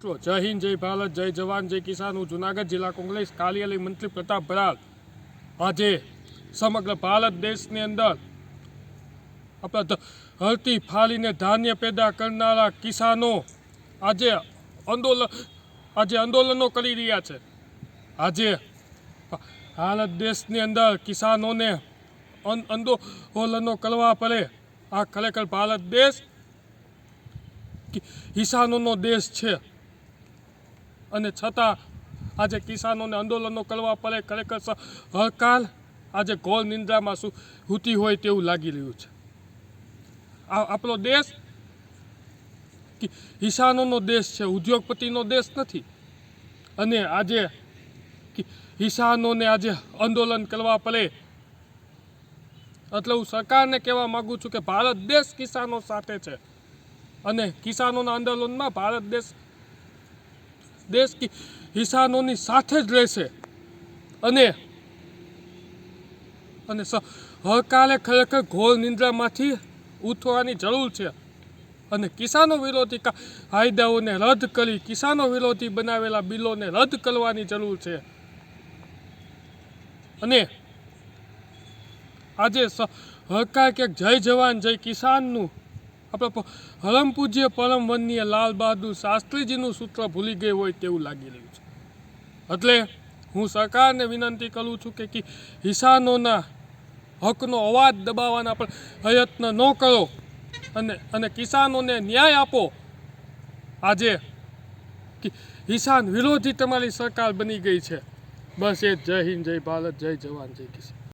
जय हिंद जय भारत जय जवान जय किसान। हूँ जूनागढ़ जिला कांग्रेस कार्यालय मंत्री प्रताप बराड़ आज समग्र भारत देश ने अंदर अपना धरती फाड़ी ने धान्य पैदा करनारा किसानों आज आंदोलनों करी रह्या छे। आज भारत देश ने अंदर किसानों ने आंदोलनों करवा पड़े। आ खरेखर भारत देश किसानों देश है અને છતાં આજે કિસાનોને આંદોલનો કરવા પડે। ખરેખર સરકાર આજે ઘોર નિંદ્રામાં સૂતી હોય તેવું લાગી રહ્યું છે। આપણો દેશ કિસાનોનો દેશ છે, ઉદ્યોગપતિનો દેશ નથી। અને આજે કિસાનોને આજે આંદોલન કરવા પડે એટલે હું સરકારને કહેવા માગું છું કે ભારત દેશ કિસાનો સાથે છે અને કિસાનોના આંદોલનમાં ભારત देश की किसानों की साथ ज रहेशे। सरकारे खरेखर घोर निंद्रा मांथी उठवानी जरूर है और किसानों विरोधी कायदाओं ने रद्द करी किसानों विरोधी बनावेला बिलों ने रद्द करवानी जरूर है। आज सरकार के जय जवान जय किसान अपना परम पूज्य परम वंदनीय लाल बहादुर शास्त्रीजीનું सूत्र भूली गए હોય તેવું લાગી રહ્યું છે। એટલે હું સરકારને વિનંતી કરું છું કે કિસાનોના હકનો અવાજ દબાવવાના પ્રયત્ન ન કરો અને કિસાનોને ન્યાય આપો। આજે કિસાન વિરોધી તમારી સરકાર બની ગઈ છે। બસ એ જય હિન્દ જય ભારત જય જવાન જય કિસાન।